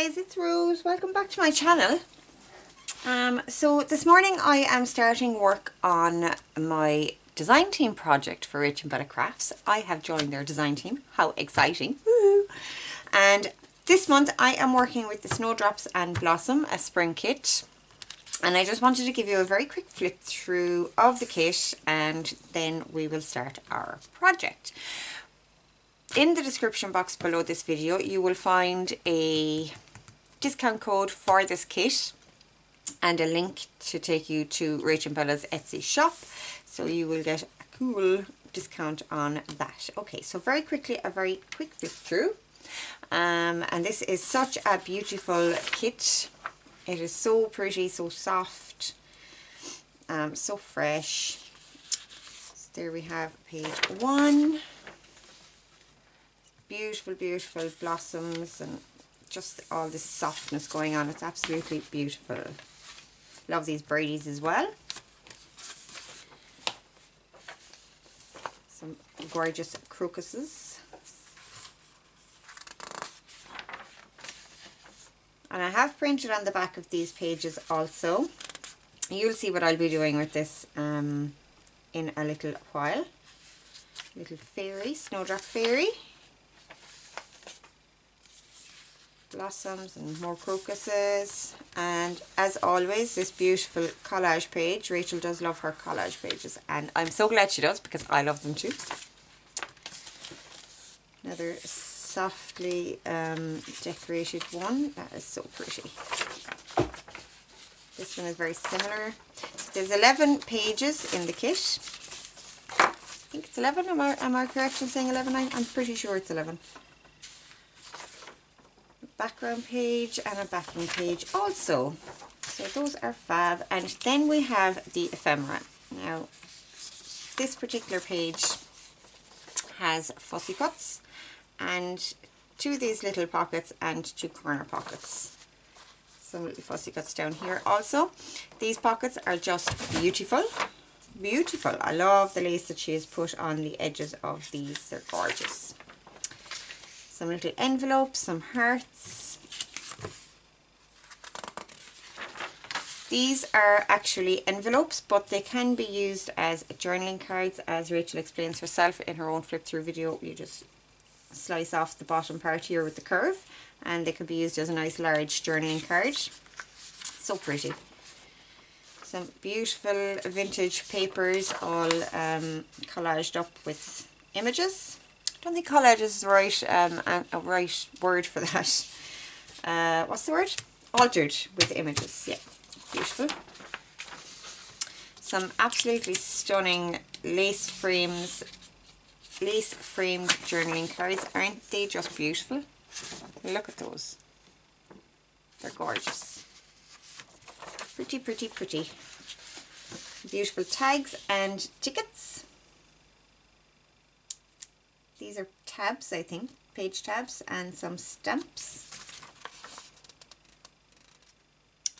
guys, it's Rose. Welcome back to my channel. So this morning I am starting work on my design team project for Rach and Bella Crafts. I have joined their design team. How exciting. Woo! And this month I am working with the Snowdrops and Blossom, a spring kit. And I just wanted to give you a very quick flip through of the kit and then we will start our project. In the description box below this video you will find a discount code for this kit and a link to take you to Rach and Bella's Etsy shop, so you will get a cool discount on that. Okay, so very quickly, a very quick flip through, and this is such a beautiful kit. It is so pretty, so soft, so fresh. So there we have page 1. Beautiful, beautiful blossoms and just all this softness going on. It's absolutely beautiful. Love these braidis as well. Some gorgeous crocuses. And I have printed on the back of these pages also. You'll see what I'll be doing with this in a little while. Little fairy, snowdrop fairy. Blossoms and more crocuses, and as always this beautiful collage page. Rachel does love her collage pages and I'm so glad she does because I love them too. Another softly decorated one. That is so pretty. This one is very similar. So there's 11 pages in the kit. I think it's 11. Am I correct in saying 11? I'm pretty sure it's 11. Background page and a backing page also. So those are fab. And then we have the ephemera. Now this particular page has fussy cuts and 2 of these little pockets and 2 corner pockets. Some little fussy cuts down here also. These pockets are just beautiful. Beautiful. I love the lace that she has put on the edges of these. They're gorgeous. Some little envelopes, some hearts. These are actually envelopes, but they can be used as journaling cards, as Rachel explains herself in her own flip through video. You just slice off the bottom part here with the curve, and they can be used as a nice large journaling card. So pretty. Some beautiful vintage papers, all collaged up with images. I don't think collage is the right, a right word for that. What's the word? Altered with images. Yeah, beautiful. Some absolutely stunning lace framed journaling cards. Aren't they just beautiful? Look at those. They're gorgeous. Pretty, pretty, pretty. Beautiful tags and tickets. These are tabs, I think, page tabs, and some stamps.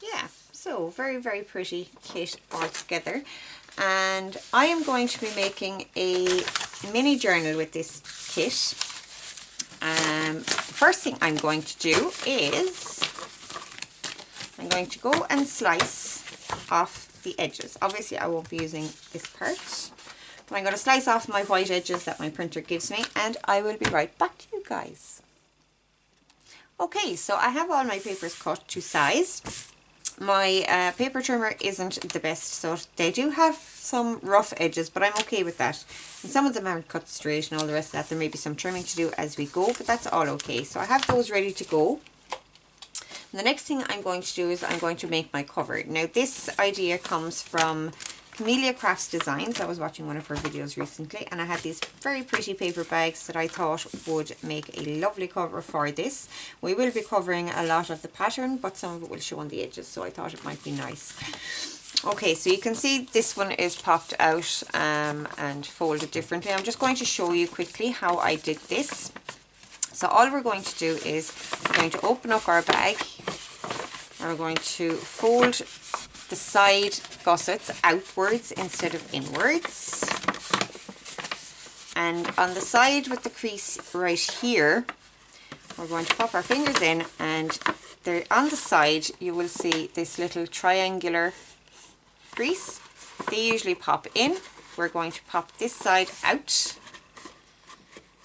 Yeah, so very, very pretty kit altogether. And I am going to be making a mini journal with this kit. The first thing I'm going to do is I'm going to go and slice off the edges. Obviously, I won't be using this part. But I'm going to slice off my white edges that my printer gives me, and I will be right back to you guys. Okay, so I have all my papers cut to size. My paper trimmer isn't the best, so they do have some rough edges, but I'm okay with that. And some of them aren't cut straight and all the rest of that. There may be some trimming to do as we go, but that's all okay. So I have those ready to go. And the next thing I'm going to do is I'm going to make my cover. Now this idea comes from Camellia Crafts Designs. I was watching one of her videos recently and I had these very pretty paper bags that I thought would make a lovely cover for this. We will be covering a lot of the pattern, but some of it will show on the edges, so I thought it might be nice. Okay, so you can see this one is popped out and folded differently. I'm just going to show you quickly how I did this. So all we're going to do is we're going to open up our bag and we're going to fold the side gussets outwards instead of inwards, and on the side with the crease right here we're going to pop our fingers in and there on the side you will see this little triangular crease. They usually pop in. We're going to pop this side out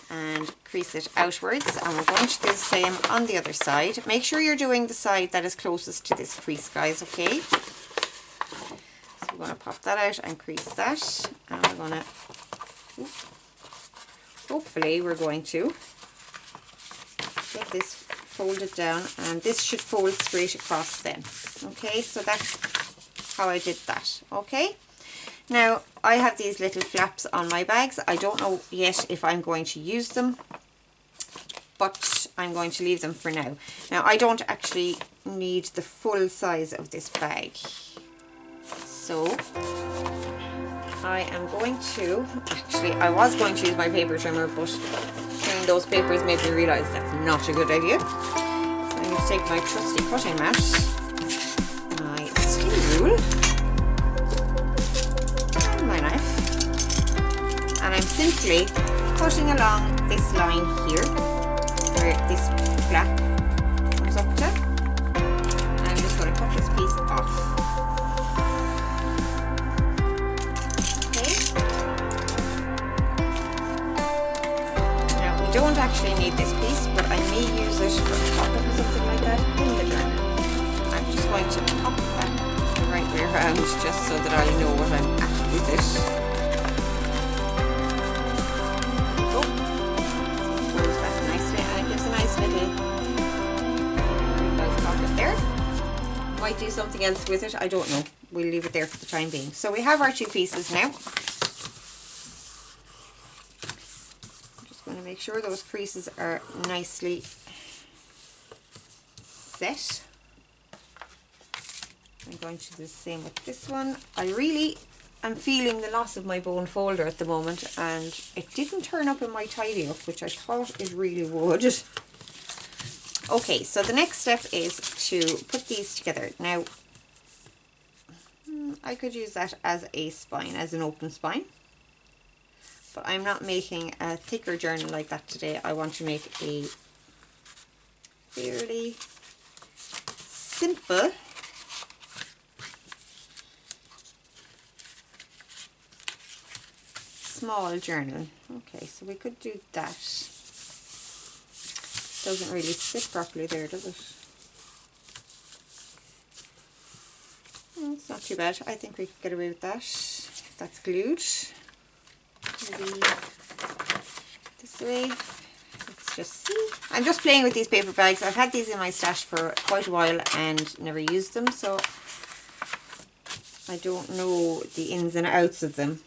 and crease it outwards, and we're going to do the same on the other side. Make sure you're doing the side that is closest to this crease, guys, okay? So we're going to pop that out and crease that, and we're going to, hopefully we're going to get this folded down, and this should fold straight across then. Okay, so that's how I did that. Okay, now I have these little flaps on my bags. I don't know yet if I'm going to use them, but I'm going to leave them for now. Now I don't actually need the full size of this bag, so I am going to, actually I was going to use my paper trimmer, but trimming those papers made me realise that's not a good idea. So I'm going to take my trusty cutting mat, my steel rule, and my knife, and I'm simply cutting along this line here, where this flap comes up to, and I'm just going to cut this piece off. I don't actually need this piece, but I may use it for a pocket or something like that in the journal. I'm just going to pop that the right way around just so that I know what I'm at with it. Oh, folds that nicely, and it gives a nice little pocket there. Might do something else with it, I don't know. We'll leave it there for the time being. So we have our two pieces now. Make sure those creases are nicely set. I'm going to do the same with this one. I really am feeling the loss of my bone folder at the moment, and it didn't turn up in my tidy up, which I thought it really would. Okay, so the next step is to put these together. Now, I could use that as a spine, as an open spine. But I'm not making a thicker journal like that today. I want to make a fairly simple small journal. Okay, so we could do that. Doesn't really sit properly there, does it? It's not too bad. I think we could get away with that. That's glued. Maybe this way. Let's just see. I'm just playing with these paper bags. I've had these in my stash for quite a while and never used them, so I don't know the ins and outs of them.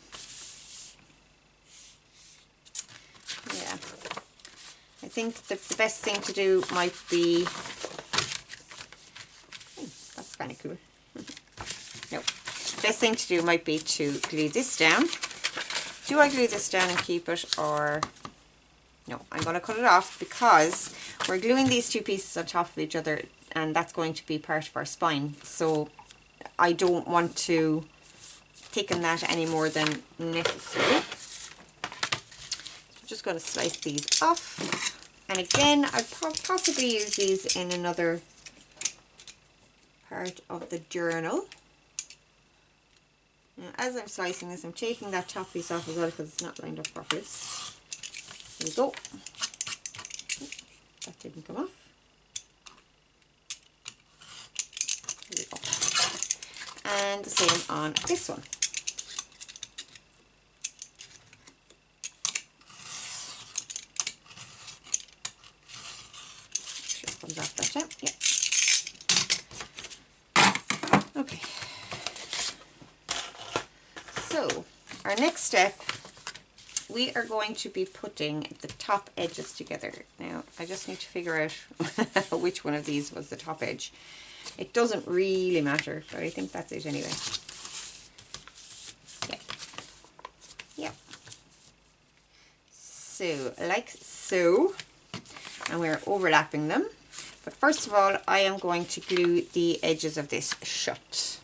Yeah, I think the best thing to do might be, that's kind of cool. No, the best thing to do might be to glue this down. Do I glue this down and keep it, or no? I'm going to cut it off because we're gluing these two pieces on top of each other, and that's going to be part of our spine. So I don't want to thicken that any more than necessary. So I'm just going to slice these off. And again, I'd possibly use these in another part of the journal. Now, as I'm slicing this, I'm taking that top piece off as well because it's not lined up properly. There we go. That didn't come off. There we go. And the same on this one. Sure it comes off that time. Yeah. Okay. So, our next step, we are going to be putting the top edges together. Now, I just need to figure out which one of these was the top edge. It doesn't really matter, but I think that's it anyway. Yeah. Yeah. So, like so, and we're overlapping them. But first of all, I am going to glue the edges of this shut.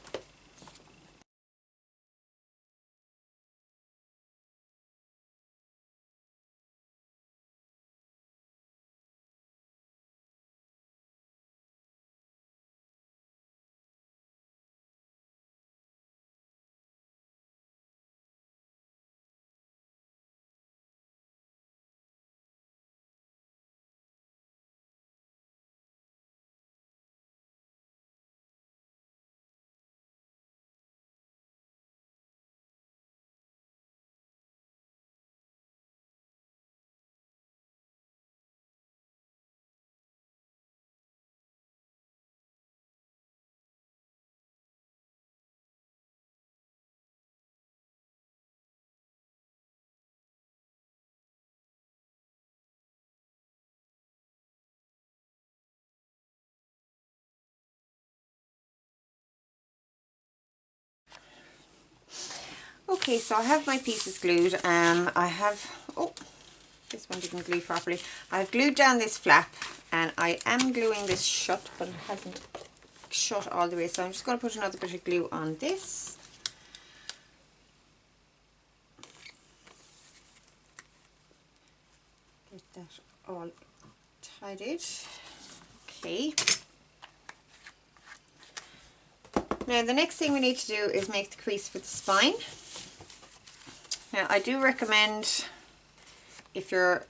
Okay, so I have my pieces glued. I have, oh, this one didn't glue properly. I've glued down this flap and I am gluing this shut, but it hasn't shut all the way. So I'm just going to put another bit of glue on this. Get that all tidied. Okay. Now the next thing we need to do is make the crease for the spine. Now I do recommend, if your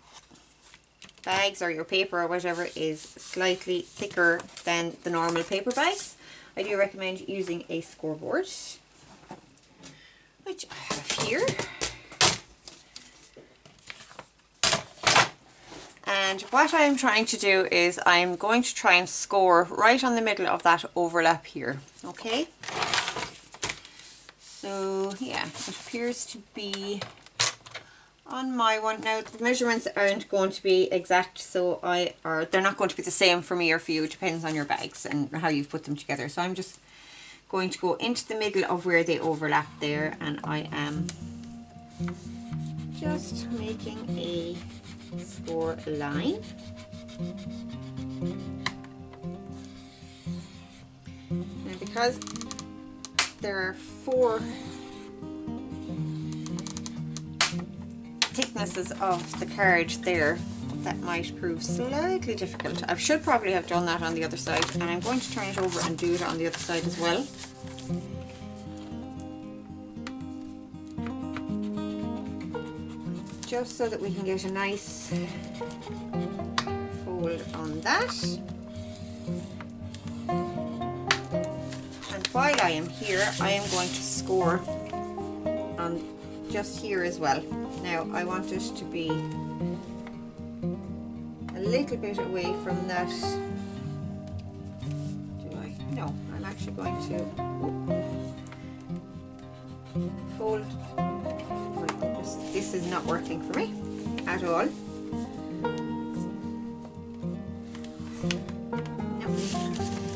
bags or your paper or whatever is slightly thicker than the normal paper bags, I do recommend using a scoreboard, which I have here. And what I'm trying to do is I'm going to try and score right on the middle of that overlap here, okay? So yeah, it appears to be on my one. Now the measurements aren't going to be exact, so they're not going to be the same for me or for you. It depends on your bags and how you've put them together. So I'm just going to go into the middle of where they overlap there, and I am just making a score line. Now because there are 4 thicknesses of the card there, that might prove slightly difficult. I should probably have done that on the other side, and I'm going to turn it over and do it on the other side as well. Just so that we can get a nice fold on that. And while I am here, I am going to score on just here as well. Now I want it to be a little bit away from that. Do I? No, I'm actually going to fold. Oh my goodness, this is not working for me at all. No.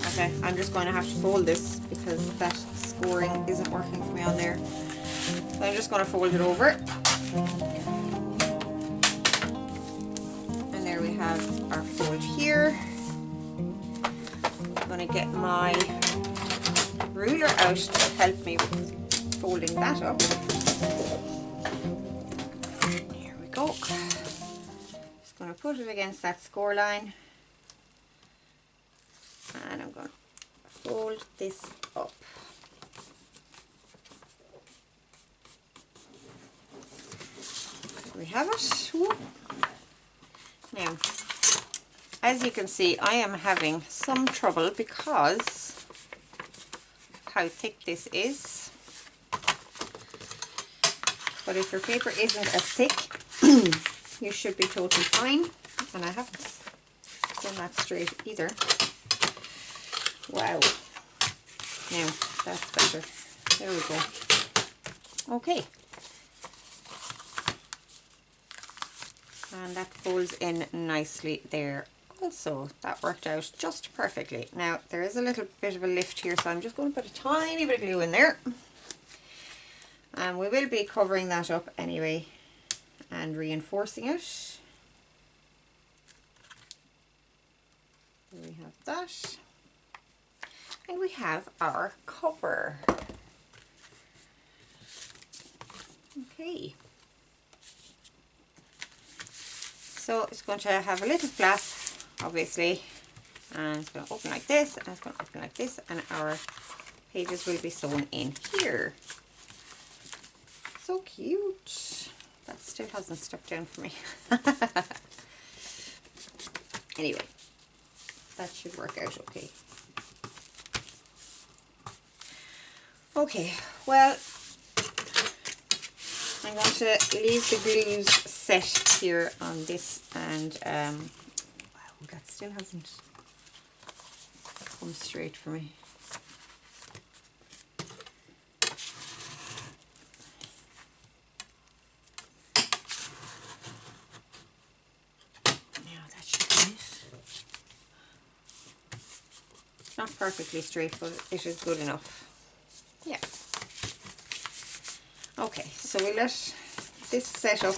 Okay, I'm just going to have to fold this because that scoring isn't working for me on there. So I'm just going to fold it over. And there we have our fold here. I'm going to get my ruler out to help me with folding that up. Here we go. Just going to put it against that score line. And I'm going to fold this up. We have it. Now, as you can see, I am having some trouble because of how thick this is. But if your paper isn't as thick, you should be totally fine. And I haven't done that straight either. Wow. Now, that's better. There we go. Okay. And that folds in nicely there also. That worked out just perfectly. Now there is a little bit of a lift here, so I'm just going to put a tiny bit of glue in there, and we will be covering that up anyway and reinforcing it. There we have that, and we have our cover. Okay. So it's going to have a little flap, obviously, and it's going to open like this, and it's going to open like this, and our pages will be sewn in here. So cute. That still hasn't stuck down for me. Anyway, that should work out okay. Okay, well, I'm going to leave the glues set here on this, and wow, that still hasn't come straight for me. Now that should be it. It's not perfectly straight, but it is good enough. Yeah. Okay, so we let this set up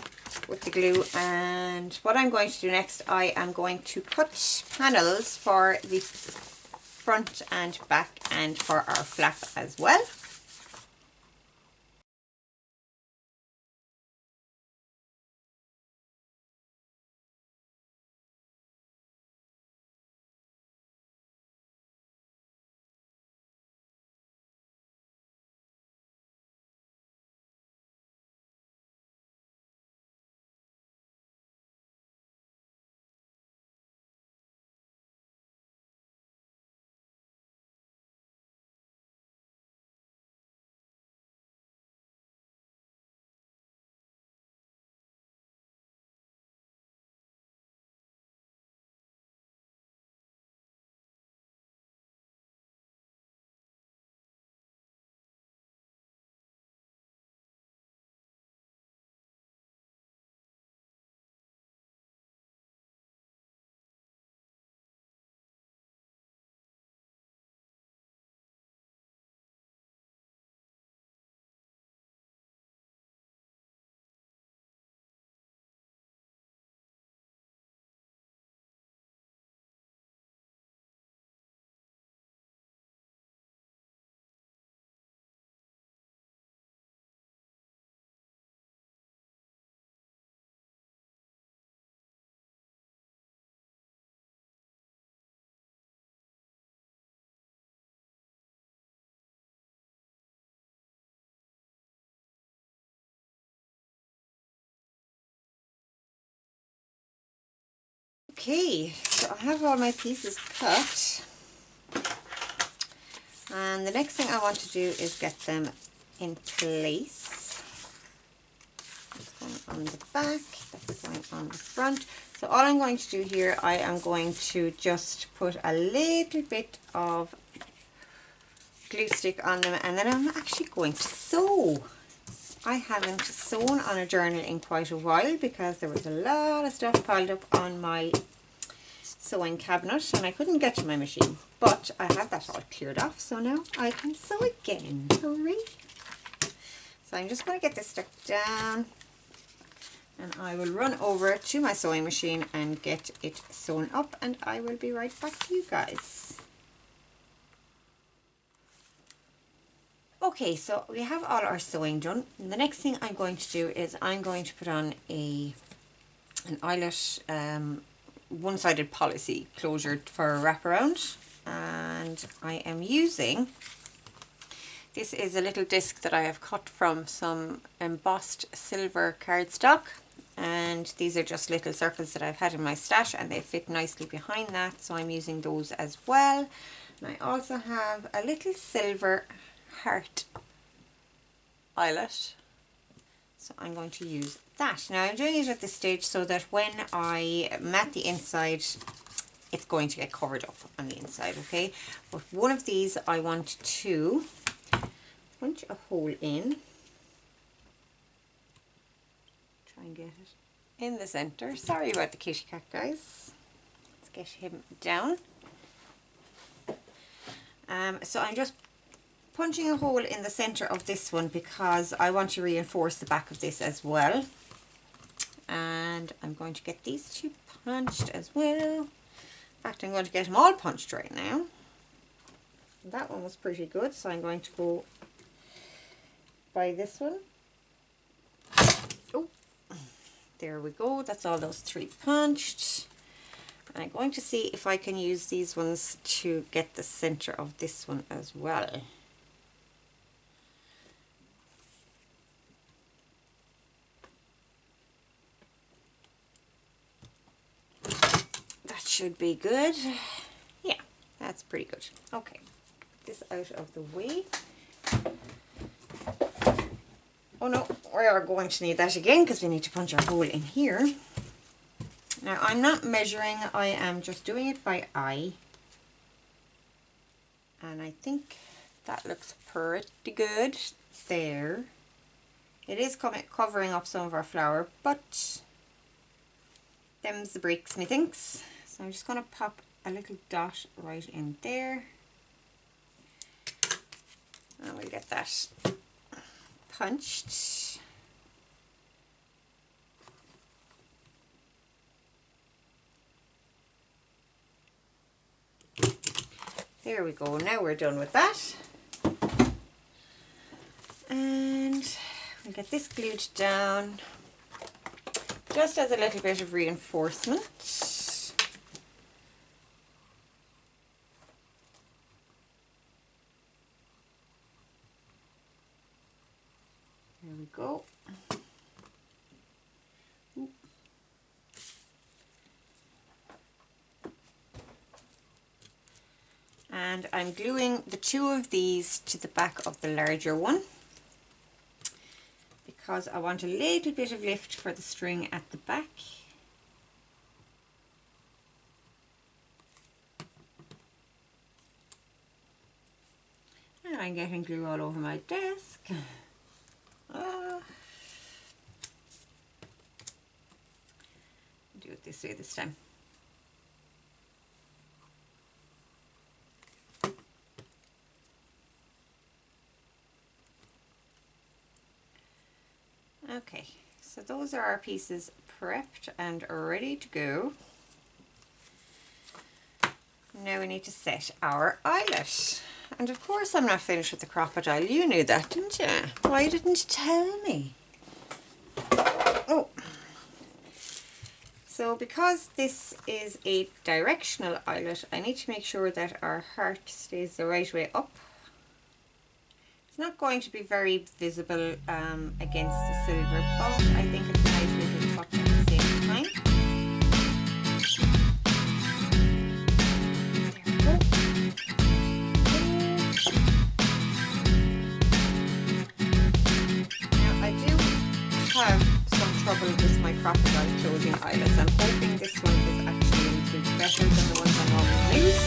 with the glue, and what I'm going to do next, I am going to cut panels for the front and back and for our flap as well. Okay, so I have all my pieces cut, and the next thing I want to do is get them in place. That's going on the back, that's going on the front. So all I'm going to do here, I am going to just put a little bit of glue stick on them, and then I'm actually going to sew. I haven't sewn on a journal in quite a while because there was a lot of stuff piled up on my sewing cabinet and I couldn't get to my machine, but I have that all cleared off, so now I can sew again. Hooray! So I'm just going to get this stuck down, and I will run over to my sewing machine and get it sewn up, and I will be right back to you guys. Okay, so we have all our sewing done. And the next thing I'm going to do is I'm going to put on an eyelet one-sided policy closure for a wraparound, and I am using, this is a little disc that I have cut from some embossed silver cardstock, and these are just little circles that I've had in my stash and they fit nicely behind that, so I'm using those as well. And I also have a little silver heart eyelet, so I'm going to use that. Now I'm doing it at this stage so that when I mat the inside, it's going to get covered up on the inside, okay? But one of these I want to punch a hole in, try and get it in the center. Sorry about the kitty cat, guys. Let's get him down. So I'm just punching a hole in the center of this one because I want to reinforce the back of this as well. And I'm going to get these two punched as well. In fact, I'm going to get them all punched right now. That one was pretty good, so I'm going to go by this one. Oh, there we go. That's all those three punched. And I'm going to see if I can use these ones to get the center of this one as well. That should be good. Yeah, that's pretty good. Okay, get this out of the way. Oh no, we are going to need that again because we need to punch our hole in here. Now I'm not measuring, I am just doing it by eye. And I think that looks pretty good there. It is covering up some of our flower, but them's the breaks, methinks. So I'm just going to pop a little dot right in there. And we'll get that punched. There we go, now we're done with that. And we'll get this glued down just as a little bit of reinforcement. There we go. Ooh. And I'm gluing the two of these to the back of the larger one because I want a little bit of lift for the string at the back. And I'm getting glue all over my desk. Do it this way this time. Okay, so those are our pieces prepped and ready to go. Now we need to set our eyelet. And of course I'm not finished with the crocodile. You knew that, didn't you? Why didn't you tell me? Oh. So because this is a directional eyelet, I need to make sure that our heart stays the right way up. It's not going to be very visible against the silver, but I think it's a nice little touch at the same time. There we go. Now I do have some trouble with my crocodile closing eyelets. I'm hoping this one is actually a little bit better than the ones I normally use.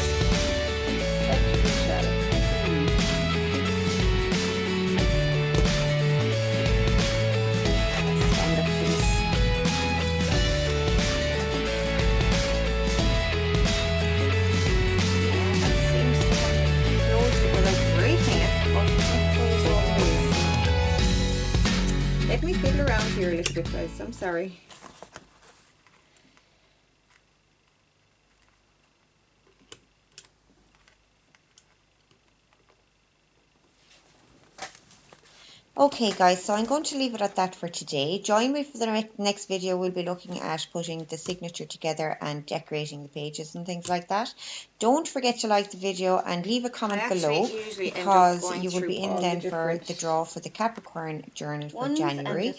Let me fiddle around here a little bit, guys. I'm sorry. Okay guys, so I'm going to leave it at that for today. Join me for the next video. We'll be looking at putting the signature together and decorating the pages and things like that. Don't forget to like the video and leave a comment below because you will be in then for the draw for the Capricorn journal for January.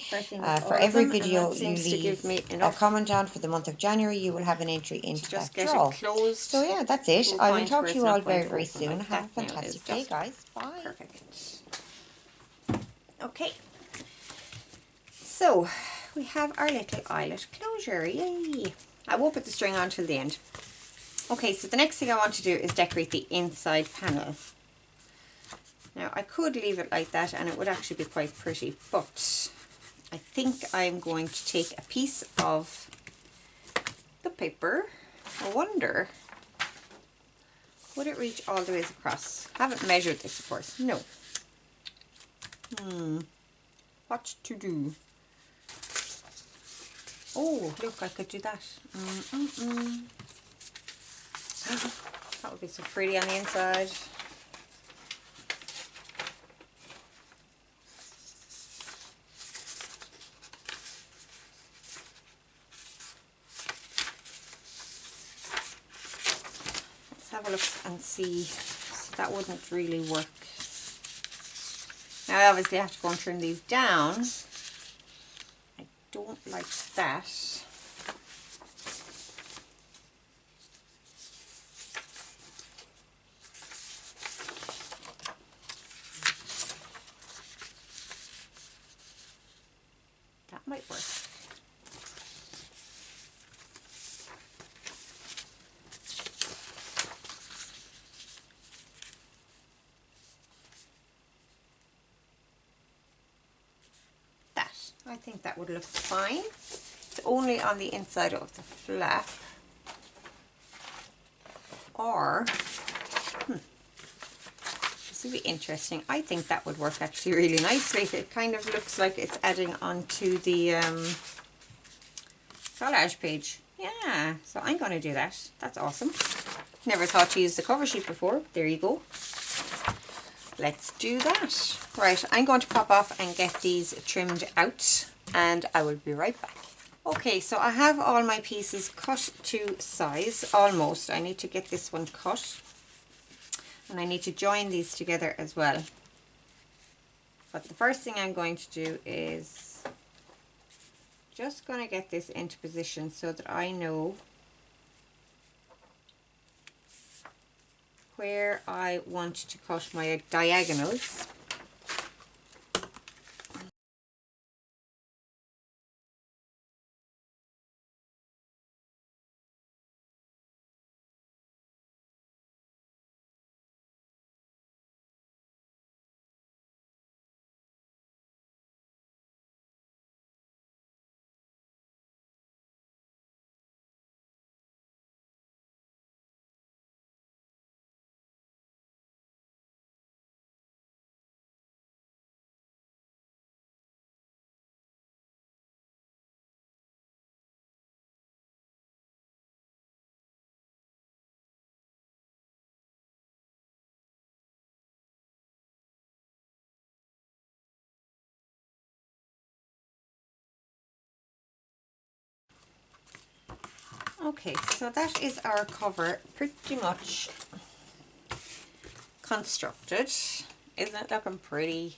For every video you leave a comment down for the month of January, you will have an entry into that draw. So yeah, that's it. I will talk to you all very, very soon. Have a fantastic day, guys. Bye. Perfect. Okay, so we have our little eyelet closure, yay! I won't put the string on till the end. Okay, so the next thing I want to do is decorate the inside panel. Now I could leave it like that and it would actually be quite pretty, but I think I'm going to take a piece of the paper. I wonder, would it reach all the way across? I haven't measured this, of course, no. What to do? Oh, look, I could do that. That would be so pretty on the inside. Let's have a look and see. So that wouldn't really work. Now I obviously have to go and trim these down. I don't like that. That might work. I think that would look fine. It's only on the inside of the flap. Or, the This will be interesting. I think that would work actually really nicely. It kind of looks like it's adding onto the collage page. Yeah, so I'm going to do that. That's awesome. Never thought to use the cover sheet before. There you go. Let's do that. Right, I'm going to pop off and get these trimmed out, and I will be right back. Okay, so I have all my pieces cut to size, almost. I need to get this one cut, and I need to join these together as well. But the first thing I'm going to do is just going to get this into position so that I know where I want to cut my diagonals. Okay, so that is our cover pretty much constructed. Isn't it looking pretty?